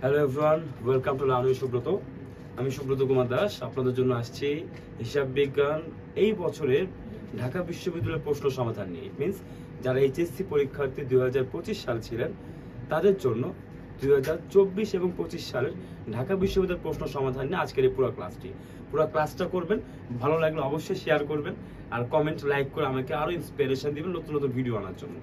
Hello everyone, welcome to learning Subrata. আমি সুব্রত কুমার দাস আপনাদের জন্য আসছি হিসাব বিজ্ঞান এই বছরের ঢাকা বিশ্ববিদ্যালয়ের প্রশ্ন সমাধান নিয়ে। ইট মিনস যারা এইচএসসি পরীক্ষার্থী 2025 সাল ছিলেন তাদের জন্য 2024 এবং 25 সালের ঢাকা বিশ্ববিদ্যালয়ের প্রশ্ন সমাধান নিয়ে আজকের এই পুরো ক্লাসটা করবেন। ভালো লাগলে অবশ্যই শেয়ার করবেন আর কমেন্ট লাইক করে আমাকে আরো ইন্সপিরেশন দিবেন নতুন নতুন ভিডিও আনার জন্য।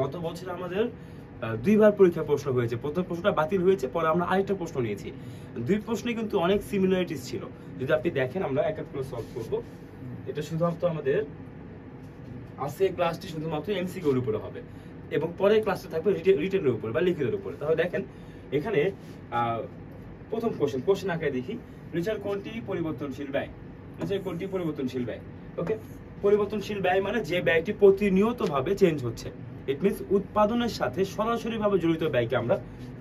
গত বছর আমাদের দুইবার পরীক্ষার প্রশ্ন হয়েছে। প্রথম প্রশ্নটা বাতিল হয়েছে, পরে আমরা আরেকটা প্রশ্ন নিয়েছি। দুই প্রশ্নে কিন্তু অনেক সিমিলারিটিস ছিল। যদি আপনি দেখেন আমরা এক এক করে সলভ করব। এটা শুধুমাত্র আমাদের আজকে ক্লাসটি শুধুমাত্র এমসিকিউ এর উপরে হবে এবং পরের ক্লাসটা থাকবে রিটেনের উপরে বা লিখিতের উপরে। তাহলে দেখেন এখানে প্রথম কোশ্চেন আকারে দেখি, নিচের কোনটি পরিবর্তনশীল ব্যয়? নিচের কোনটি পরিবর্তনশীল ব্যয়? ওকে, পরিবর্তনশীল ব্যয় মানে যে ব্যয়টি প্রতিনিয়তভাবে চেঞ্জ হচ্ছে। ইট মিনস উৎপাদনের সাথে সরাসরি ভাবে জড়িত ব্যয়কে আমরা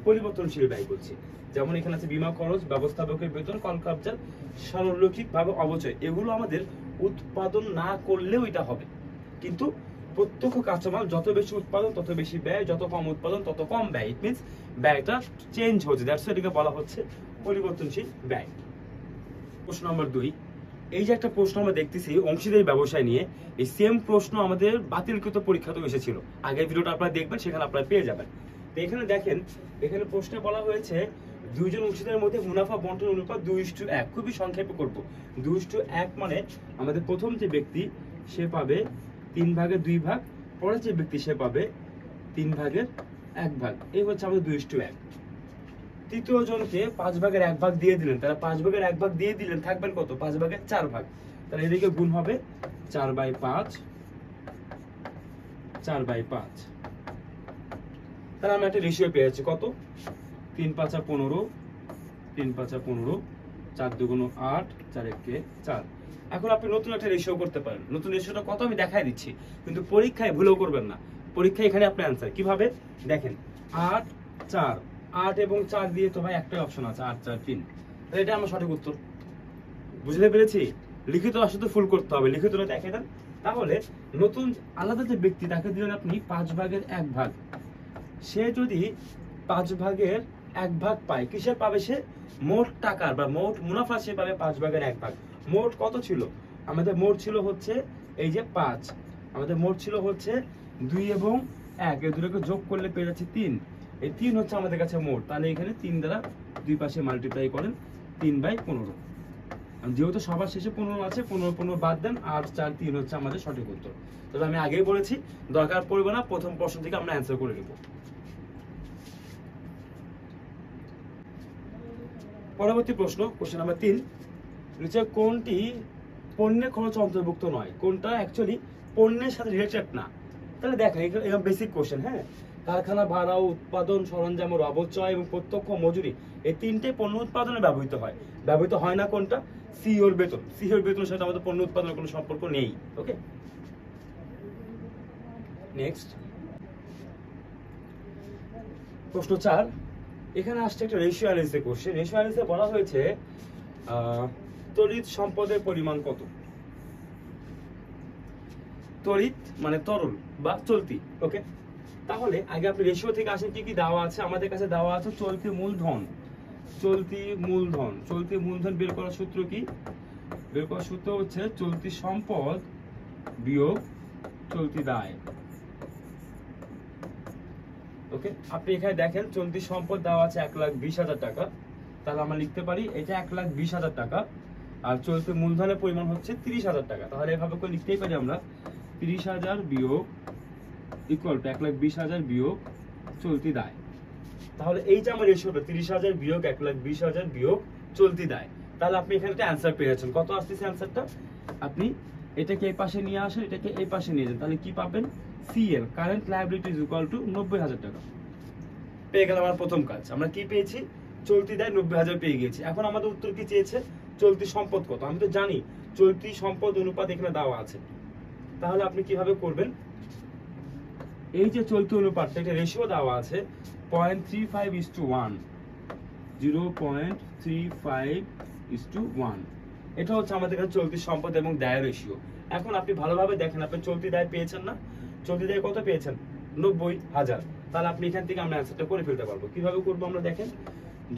পরিবর্তনশীল ব্যয় বলছি। যেমন এখানে আছে বীমা খরচ, ব্যবস্থাপকের বেতন, কলকাবজার, সারলৌকিক ভাবে অবচয়। এগুলো আমাদের উৎপাদন না করলেও এটা হবে, কিন্তু প্রত্যক্ষ কাঁচামাল যত বেশি উৎপাদন তত বেশি ব্যয়, যত কম উৎপাদন তত কম ব্যয়। ইট মিনস ব্যয়টা চেঞ্জ হচ্ছে, দ্যাটস এটাকে বলা হচ্ছে পরিবর্তনশীল ব্যয়। প্রশ্ন নম্বর 2, এই যে একটা প্রশ্ন আমরা দেখতেছি অংশীদারি ব্যবসায় নিয়ে, এই সেম প্রশ্ন আমাদের বাতিলকৃত পরীক্ষাতেও এসেছিল। আগের ভিডিওটা আপনারা দেখবেন, সেখানে আপনারা পেয়ে যাবেন। তো এখানে দেখেন, এখানে প্রশ্নে বলা হয়েছে দুইজন অংশীদারের মধ্যে মুনাফা বন্টন অনুপাত 2:1। খুবই সংক্ষেপে করব। 2:1 মানে আমাদের প্রথম যে ব্যক্তি সে পাবে 3 ভাগের 2 ভাগ, পরের যে ব্যক্তি সে পাবে 3 ভাগের 1 ভাগ। এই হচ্ছে আমাদের 2:1। তৃতীয় জনকে 5 ভাগের 1 ভাগ দিয়ে দিলেন, তারা 5 ভাগের 1 ভাগ দিয়ে দিলেন, থাকবেন কত? 5 ভাগের 4 ভাগ। তাহলে এদিকে গুণ হবে 4/5, 4/5। তাহলে আমরা একটা রেশিও পেয়ে যাচ্ছি কত? 3×5 = 15, 3×5 = 15, 4×2 = 8, 4×1 = 4। এখন আপনি নতুন একটা রেশিও করতে পারেন। নতুন রেশিওটা কত আমি দেখাই দিচ্ছি, কিন্তু পরীক্ষায় ভুলেও করবেন না। পরীক্ষায় এখানে আপনি অ্যান্সার কিভাবে দেখেন, 8, 4, 8 এবং 4 দিয়ে তো ভাই একটাই অপশন আছে, 8, 4, 3। তাহলে এটা আমার সঠিক উত্তর। বুঝতে পেরেছি? লিখিত আসলে ফুল করতে হবে, লিখিতটা দেখে দেন। তাহলে নতুন আলাদা যে ব্যক্তি তাকে দিলেন আপনি 5 ভাগের 1 ভাগ। সে যদি 5 ভাগের 1 ভাগ পায়, কিসের পাবে সে? মোট টাকার বা মোট মুনাফা সে পাবে 5 ভাগের 1 ভাগ। মোট কত ছিল? আমাদের মোট ছিল হচ্ছে এই যে 5, আমাদের মোট ছিল হচ্ছে 2 এবং 1, এই দুটোকে যোগ করলে পেয়ে যাচ্ছে 3। এই 3 হচ্ছে আমাদের কাছে মোট। তাহলে এখানে 3 দ্বারা দুই পাশে মাল্টিপ্লাই করেন, 3/15। যেহেতু সবার শেষে 15 আছে, 15 বাদ দেন, 8, 4, 3 হচ্ছে আমাদের সঠিক উত্তর। তবে আমি আগেই বলেছি দরকার পড়বে না, প্রথম প্রশ্ন থেকে আমরা অ্যান্সার করে নেব। পরবর্তী প্রশ্ন, কোশ্চেন নাম্বার 3, নিচে কোনটি পণ্যের খরচ অন্তর্ভুক্ত নয়? কোনটা অ্যাকচুয়ালি পণ্যের সাথে রিলেটেড না? তাহলে দেখেন এখানে বেসিক কোশ্চেন। হ্যাঁ, কারখানা ভাড়া, উৎপাদন সরঞ্জামের অবচয় এবং প্রত্যক্ষ মজুরি, এই তিনটে পণ্য উৎপাদনে ব্যবহৃত হয়। ব্যবহৃত হয় না কোনটা? সিইওর বেতন। সিইওর বেতনের সাথে আমাদের পণ্য উৎপাদনের কোনো সম্পর্ক নেই। ওকে, নেক্সট প্রশ্ন 4, এখানে আসছে একটা রেশিও অ্যানালিসিস কোশ্চেন। রেশিও অ্যানালিসিসে বলা হয়েছে তড়িৎ সম্পদের পরিমাণ কত? তড়িৎ মানে তরল বা চলতি। ওকে, তাহলে আগে আপনি রেশিও থেকে আসেন কি কি দেওয়া আছে। আমাদের কাছে দেওয়া আছে চলতি মূলধন। চলতি মূলধন, চলতি মূলধন বের করার সূত্র কি? বের করার সূত্র হচ্ছে চলতি সম্পদ বিয়োগ চলতি দায়। ওকে, আপনি এখানে দেখেন চলতি সম্পদ দেওয়া আছে 1,20,000 টাকা। তাহলে আমরা লিখতে পারি এটা 1,20,000 টাকা, আর চলতি মূলধনের পরিমাণ হচ্ছে 30,000 টাকা। তাহলে এভাবে করে লিখতেই পারি আমরা 30,000 বিয়োগ ইকুয়াল টু 1,20,000 বিয়োগ চলতি দায়। তাহলে এই যে আমার রেশিওটা 30,000 বিয়োগ 1,20,000 বিয়োগ চলতি দায়, তাহলে আপনি এখানে একটা অ্যান্সার পেয়ে যাচ্ছেন। কত আসতেছে অ্যান্সারটা? আপনি এটাকে এই পাশে নিয়ে আসেন, এটাকে এই পাশে নিয়ে যান, তাহলে কি পাবেন? CL current liability is equal to 90,000 টাকা। পেয়ে গেল আমার প্রথম কাজ। আমরা কি পেয়েছি? চলতি দায় 90,000 পেয়ে গেছি। এখন আমাদের উত্তর কি চেয়েছে? চলতি সম্পদ কত? আমি তো জানি চলতি সম্পদ অনুপাত এখানে দেওয়া আছে। তাহলে আপনি কিভাবে করবেন? এই যে চলতি অনুপাতটা, এটা রেশিও দেওয়া আছে 0.35:1, 0. 3.5:1। এটা হচ্ছে আমাদের কাছে চলতি সম্পদ এবং দায় রেশিও। এখন আপনি ভালোভাবে দেখেন, আপনি চলতি দায় পেয়েছেন না? চলতি দায় কত পেয়েছেন? 90,000। তাহলে আপনি এখান থেকে আমরা অ্যান্সারটা করে ফেলতে পারবো। কিভাবে করবো আমরা দেখেন,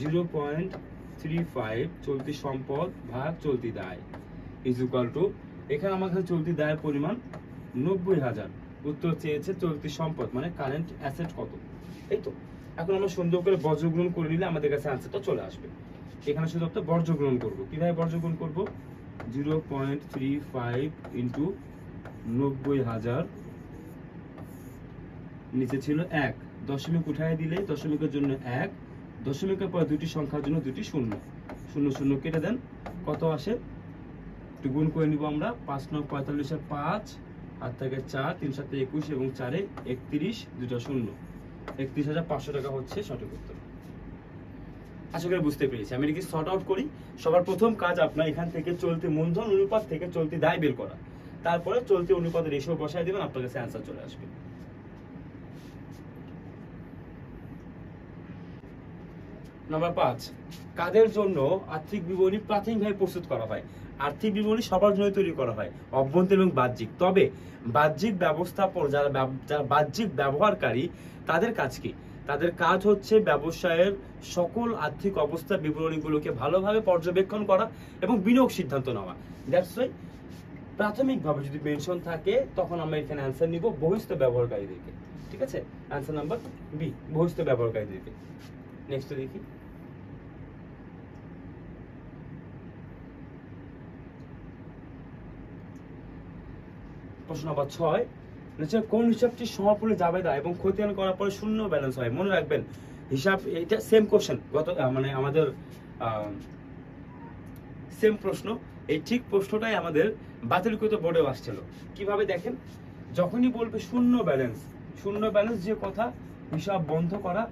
0.35 চলতি সম্পদ ভাগ চলতি দায় ইজ ইকুয়াল টু, এখানে আমার কাছে চলতি দায়ের পরিমাণ 90,000, উত্তর চেয়েছে চলতি সম্পদ মানে কারেন্ট অ্যাসেট কত। এই তো এখন আমরা সুন্দর করে বর্জ্যগ্রহণ করে নিলে আমাদের কাছে অ্যান্সারটা চলে আসবে। এখানে শুধু একটা বর্জ্যগ্রহণ করবো। কিভাবে বর্জ্যগ্রহণ করবো? 0.35 ইন্টু 90,000, নিচে ছিল 1, দশমিক উঠায় দিলে দশমিকের জন্য 1, দশমিকের পর দুটি সংখ্যার জন্য দুটি শূন্য, শূন্য শূন্য কেটে দেন, কত আসে একটু গুণ করে নিব আমরা। 5 9 45 আর 5, হাত থেকে 4, 3 7 21 এবং 4 31, দুটা শূন্য, 31,500 টাকা হচ্ছে সঠিক উত্তর। আশা করি বুঝতে পেরেছি। আমি এটাকে সর্ট আউট করি। সবার প্রথম কাজ আপনার এখান থেকে চলতি মূলধন অনুপাত থেকে চলতি দায় বের করা, তারপরে চলতি অনুপাতের রেশিও বসায় দিবেন, আপনার কাছে অ্যান্সার চলে আসবে। নাম্বার 5, কাদের জন্য আর্থিক বিবরণী প্রাথমিকভাবে প্রস্তুত করা হয়? আর্থিক বিবরণী সবার জন্য তৈরি করা হয়, অভ্যন্তরীণ এবং বাহ্যিক। তবে বাহ্যিক ব্যবস্থাপক যারা বাহ্যিক ব্যবহারকারী, তাদের কাজ কি? তাদের কাজ হচ্ছে ব্যবসায়ের সকল আর্থিক অবস্থা বিবরণীগুলোকে ভালোভাবে পর্যবেক্ষণ করা এবং বিনিয়োগ সিদ্ধান্ত নেওয়া। দ্যাটস ওয়াই প্রাথমিকভাবে যদি মেনশন থাকে তখন আমরা এখানে অ্যান্সার নিব বহিস্থ ব্যবহারকারীদেরকে। ঠিক আছে, অ্যান্সার নাম্বার বি, বহিস্থ ব্যবহারকারীদেরকে। নেক্সট দেখি, প্রশ্ন নাম্বার 6, কোন হিসাবটি সমাপনী জাবেদা এবং খতিয়ান করার পরে শূন্য ব্যালেন্স হয়? মনে রাখবেন হিসাব, এটা সেম কোশ্চেন, গত মানে আমাদের সেম প্রশ্ন। এই ঠিক প্রশ্নটাই আমাদের বাতিলকৃত বোর্ডেও আসছিল। কিভাবে দেখেন, যখনই বলবে শূন্য ব্যালেন্স, শূন্য ব্যালেন্স যে কথা, হিসাব বন্ধ করা,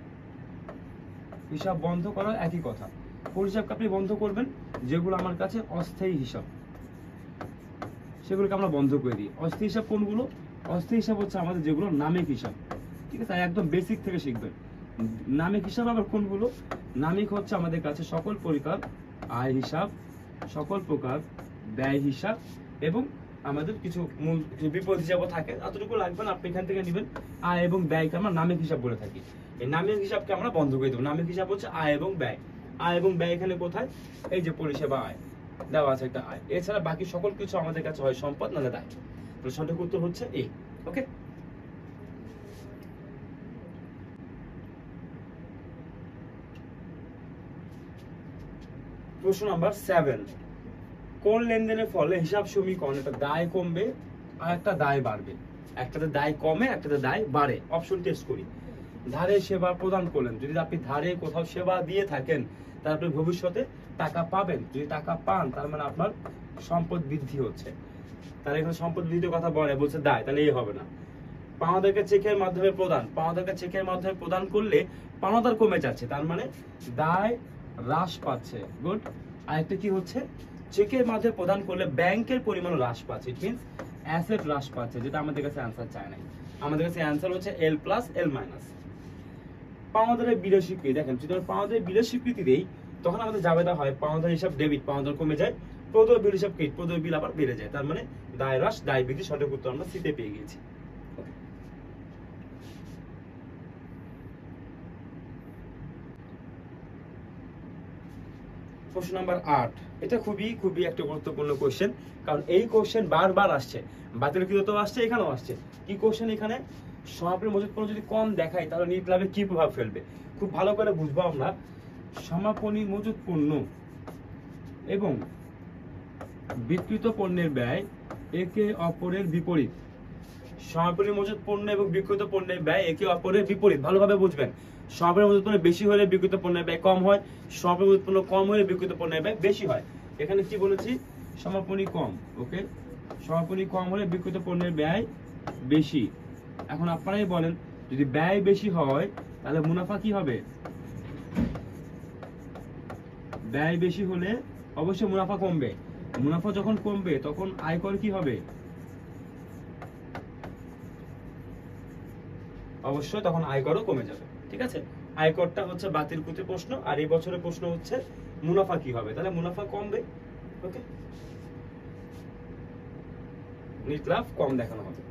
হিসাব বন্ধ করা একই কথা। কোন হিসাবকে আপনি বন্ধ করবেন? যেগুলো আমার কাছে অস্থায়ী হিসাব, সেগুলোকে আমরা বন্ধ করে দিই। অস্থায়ী হিসাব কোনগুলো? অস্থায়ী হিসাব হচ্ছে আমাদের যেগুলো নামিক হিসাব। ঠিক আছে, একদম বেসিক থেকে শিখবেন। নামিক হিসাব আবার কোনগুলো? নামিক হচ্ছে আমাদের কাছে সকল প্রকার আয় হিসাব, সকল প্রকার ব্যয় হিসাব এবং আমাদের কিছু মূল বিপদ হিসাবও থাকে। এতটুকু লাগবে না, আপনি এখান থেকে নেবেন। আয় এবং ব্যয়কে আমরা নামিক হিসাব বলে থাকি। এই নামিক হিসাবকে আমরা বন্ধ করে দেবো। নামিক হিসাব হচ্ছে আয় এবং ব্যয়। আয় এবং ব্যয় এখানে কোথায়? এই যে পরিষেবা আয় দেওয়া আছে একটা আয়, এছাড়া বাকি সকল কিছু আমাদের কাছে হয় সম্পদ না দায়। তো সঠিক উত্তর হচ্ছে এ। ওকে, প্রশ্ন নাম্বার 7, কোন লেনদেনের ফলে হিসাব সমীকরণ একটা দায় কমবে আর একটা দায় বাড়বে? একটাতে দায় কমে, একটাতে দায় বাড়ে। অপশন টেস্ট করি। ধারে সেবা প্রদান করলেন, যদি আপনি ধারে কোথাও সেবা দিয়ে থাকেন তাহলে আপনি ভবিষ্যতে টাকা পাবেন। যদি টাকা পান তার মানে আপনার সম্পদ বৃদ্ধি হচ্ছে। তাহলে এখানে সম্পদ বৃদ্ধির কথা বলছে দায়, তাহলে এই হবে না। পাওনাদারকে চেকের মাধ্যমে প্রদান, পাওনাদারকে চেকের মাধ্যমে প্রদান করলে পাওনাদার কমে যাচ্ছে, তার মানে দায় হ্রাস পাচ্ছে। গুড। আরেকটা কি হচ্ছে? চেকের মাধ্যমে প্রদান করলে ব্যাংকের পরিমাণ হ্রাস পাচ্ছে, ইট মিনস অ্যাসেট হ্রাস পাচ্ছে, যেটা আমাদের কাছে অ্যান্সার চায় নাই। আমাদের কাছে অ্যান্সার হচ্ছে L প্লাস L মাইনাস। পাওনাদারের বিলের স্বীকৃতি, দেখেন যদি আমরা পাওনাদারের বিলের স্বীকৃতি দেই তখন আমাদের জাবেদা হয় পাওনাদার হিসাব ডেবিট, পাওনাদার কমে যায়, প্রদেয় বিল হিসাব ক্রেডিট, প্রদেয় বিল আবার বেড়ে যায়। তার মানে দায় হ্রাস, দায় বৃদ্ধি। সঠিক উত্তর আমরা সিতে পেয়ে গিয়েছি। প্রশ্ন নাম্বার 8, এটা খুবই খুবই একটা গুরুত্বপূর্ণ কোশ্চেন, কারণ এই কোশ্চেন বারবার আসছে, বাতিলকৃতও আসছে, এখানেও আসছে। কি কোশ্চেন এখানে? সমাপনী মজুত পণ্য যদি কম দেখায় তাহলে নিট লাভে কি প্রভাব ফেলবে? খুব ভালো করে বুঝবো আমরা। সমাপনী মজুত পণ্য এবং বিক্রিত পণ্যের ব্যয় একে অপরের বিপরীত। সমাপনী মজুত পণ্য এবং বিক্রিত পণ্যের ব্যয় একে অপরের বিপরীত। ভালোভাবে বুঝবেন। সমাপনী মজুত পণ্য বেশি হলে বিক্রিত পণ্যের ব্যয় কম হয়, সমাপনী মজুত পণ্য কম হলে বিক্রিত পণ্যের ব্যয় বেশি হয়। এখানে কি বলেছি? সমাপনী কম। ওকে, সমাপনী কম হলে বিক্রিত পণ্যের ব্যয় বেশি। এখন আপনারাই বলেন, যদি ব্যয় বেশি হয় তাহলে মুনাফা কি হবে? ব্যয় বেশি হলে অবশ্যই মুনাফা কমবে। মুনাফা যখন কমবে তখন আয়কর কি হবে? অবশ্যই তখন আয়করও কমে যাবে। ঠিক আছে, আয়করটা হচ্ছে বাতিলকৃত প্রশ্ন, আর এই বছরের প্রশ্ন হচ্ছে মুনাফা কি হবে, তাহলে মুনাফা কমবে। ওকে, নিট লাভ কম দেখানো হবে।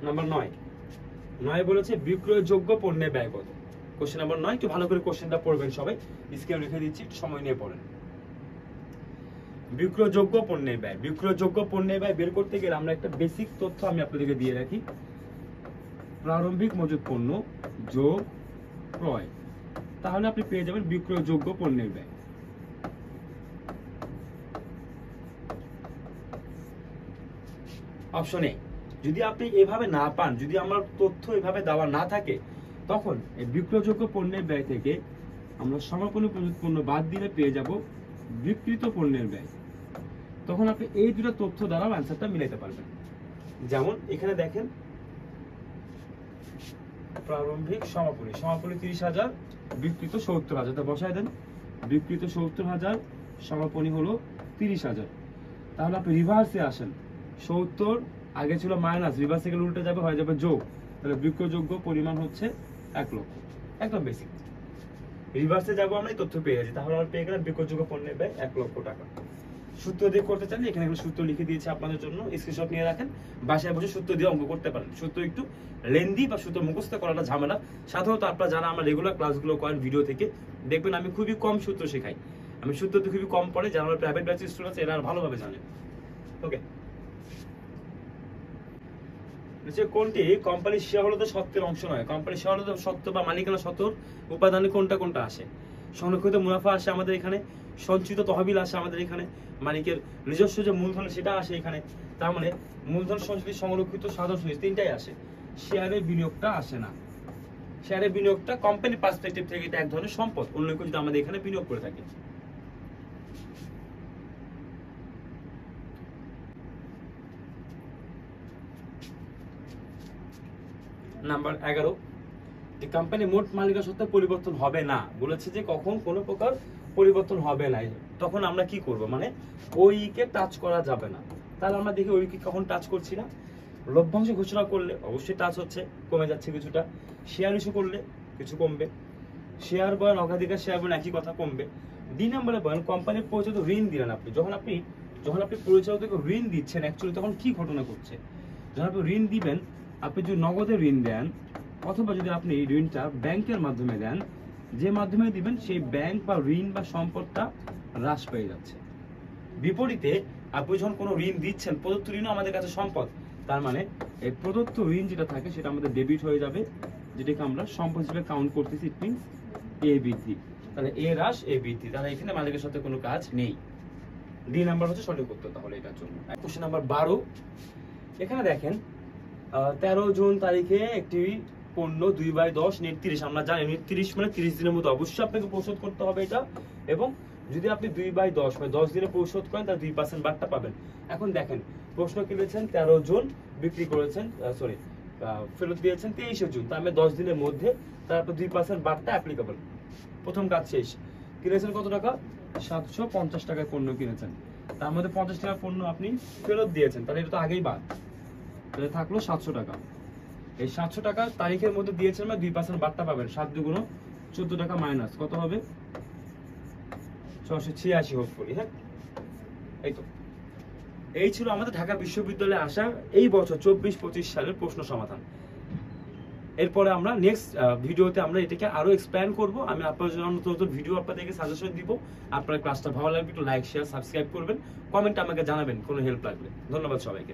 নাম্বার 9 বলেছে বিক্রয়যোগ্য পণ্যের ব্যয় কত। কোশ্চেন নাম্বার 9, একটু ভালো করে কোশ্চেনটা পড়বেন সবাই, স্ক্রিনে লিখে দিচ্ছি, একটু সময় নিয়ে পড়েন। বিক্রয়যোগ্য পণ্যের ব্যয়, বিক্রয়যোগ্য পণ্যের ব্যয় বের করতে গেলে আমরা একটা বেসিক তথ্য আমি আপনাদেরকে দিয়ে রাখি। প্রারম্ভিক মজুত পণ্য যোগ ক্রয়, তাহলে আপনি পেয়ে যাবেন বিক্রয়যোগ্য পণ্যের ব্যয়। অপশন এ, যদি আপনি এভাবে না পান, যদি আমার তথ্য এভাবে দেওয়া না থাকে, তখন এই বিক্রয়যোগ্য পণ্যের ব্যয় থেকে আমরা সমাপনী মজুত পণ্য বাদ দিলে পেয়ে যাব বিক্রিত পণ্যের ব্যয়। তখন আপনি এই দুটো তথ্য দ্বারা অ্যান্সারটা মিলাইতে পারবেন। যেমন এখানে দেখেন প্রারম্ভিক সমাপনী, সমাপনী 30,000, বিক্রিত 70,000, তা বসায় দেন। বিক্রিত 70,000, সমাপনী হলো 30,000। তাহলে আপনি রিভার্সে আসেন, 70 আগে ছিল মাইনাস, রিভার্সে গেলে উল্টে যাবে, হয়ে যাবে যোগ, তাহলে বিক্রয়যোগ্য পরিমাণ হচ্ছে 1 লক্ষ। একদম বেসিক, রিভার্সে যাবো আমরা, এই তথ্য পেয়ে গেছি, তাহলে আমরা পেয়ে গেলাম বিক্রয়যোগ্য পণ্যের ব্যয় 1 লক্ষ টাকা। সূত্র দিয়ে করতে চাইলে এখানে সূত্র লিখে দিয়েছি আপনাদের জন্য, স্ক্রিনশট নিয়ে রাখেন, বাসায় বসে সূত্র দিয়ে অঙ্ক করতে পারেন। সূত্র একটু লেন্দি বা সূত্র মুখস্থ করাটা ঝামেলা, সাধারণত আপনারা যারা আমার রেগুলার ক্লাসগুলো করেন ভিডিও থেকে দেখবেন আমি খুবই কম সূত্র শেখাই, আমি সূত্রতে খুবই কম পড়ে, যারা আমার প্রাইভেট ব্যাচের স্টুডেন্ট আছে এরা ভালোভাবে জানে। ওকে, কোনটি কোম্পানির শেয়ারহোল্ডার সত্ত্বের অংশ নয়। কোম্পানির শেয়ারহোল্ডার সত্ত্ব বা মালিকানা সত্ত্বর উপাদানে কোনটা কোনটা আসে? সংরক্ষিত মুনাফা আসে আমাদের এখানে, সঞ্চিত তহবিল আসে আমাদের এখানে, মালিকের নিজস্ব যে মূলধন সেটা আসে এখানে, তার মানে মূলধন, সঞ্চিত, সংরক্ষিত, সাধারণ সুদ, তিনটাই আসে। শেয়ারের বিনিয়োগটা আসে না। শেয়ারের বিনিয়োগটা কোম্পানির পার্সপেক্টিভ থেকে এটা এক ধরনের সম্পদ, অন্য কেউ যদি আমাদের এখানে বিনিয়োগ করে থাকে। নাম্বার 11, যে কোম্পানি মোট মালিকানা সত্ত্বে পরিবর্তন হবে না, বলেছে যে কখন কোনো প্রকার পরিবর্তন হবে না, তখন আমরা কি করব, মানে ওইকে টাচ করা যাবে না। তাহলে আমরা দেখি ওইকে কখন টাচ করছি না। লভ্যাংশ ঘোষণা করলে অবশ্যই টাচ হচ্ছে, কমে যাচ্ছে কিছুটা। শেয়ার ইস্যু করলে কিছু কমবে। শেয়ার বয়ান, অগ্রাধিকার শেয়ার বয়ান একই কথা, কমবে। 2 নম্বরে বয়ান, কোম্পানির পরিচালিত ঋণ দিলেন আপনি, যখন আপনি পরিচালিতকে ঋণ দিচ্ছেন, অ্যাকচুয়ালি তখন কি ঘটনা ঘটছে? যখন আপনি ঋণ দিবেন, আপনি যদি নগদে ঋণ দেন অথবা যদি আপনি এই ঋণটা ব্যাংকের মাধ্যমে দেন, যে মাধ্যমে দিবেন সেই ব্যাংক বা ঋণ বা সম্পদটা হ্রাস পেয়ে যাচ্ছে। বিপরীতে আপনি যখন কোনো ঋণ দিচ্ছেন, প্রদত্ত ঋণও আমাদের কাছে সম্পদ, তার মানে এই প্রদত্ত ঋণ যেটা থাকে সেটা আমাদের ডেবিট হয়ে যাবে, যেটাকে আমরা সম্পদ হিসেবে কাউন্ট করতেছি। ইট মিনস এ বৃদ্ধি, তাহলে এ হ্রাস এ বৃদ্ধি, তাহলে এখানে মালিকের সাথে কোনো কাজ নেই। ডি নাম্বার হচ্ছে সঠিক উত্তর তাহলে এটার জন্য। কোশ্চেন নাম্বার 12, এখানে দেখেন 13 জুন তারিখে একটি পণ্য 2/10 নেট 30, আমরা জানি নেট 30 মানে 30 দিনের মধ্যে অবশ্যই আপনাকে পরিশোধ করতে হবে এটা, এবং যদি আপনি 2/10 মানে 10 দিনে পরিশোধ করেন তাহলে 2% বাট্টা পাবেন। এখন দেখেন প্রশ্ন করেছেন 13 জুন, বিক্রি করেছেন ফেরত দিয়েছেন 23 জুন, তার মানে 10 দিনের মধ্যে, তারপর 2% বাট্টা অ্যাপ্লিকেবল। প্রথম কাজ শেষ। কিনেছেন কত টাকা? 750 টাকায় পণ্য কিনেছেন, তার মধ্যে 50 টাকার পণ্য আপনি ফেরত দিয়েছেন, তাহলে এটা তো আগেই বাদ, তাহলে থাকলো 700 টাকা। এই 700 টাকা তারিখের মধ্যে দিয়েছেন, মানে 2% বাট্টা পাবেন, 7 দুগুণ 14 টাকা মাইনাস কত হবে? 686 হোপফুলি। হ্যাঁ, এই ছিল আমাদের ঢাকা বিশ্ববিদ্যালয়ে আসা এই বছর 24-25 সালের প্রশ্ন সমাধান। এরপরে আমরা নেক্সট ভিডিওতে আমরা এটাকে আরো এক্সপ্যান্ড করব। আমি আপনাদের জন্য নতুন নতুন ভিডিও আপনাদেরকে সাজেশন দিব। আপনার ক্লাসটা ভালো লাগবে একটু লাইক, শেয়ার, সাবস্ক্রাইব করবেন, কমেন্টে আমাকে জানাবেন কোনো হেল্প লাগলে। ধন্যবাদ সবাইকে।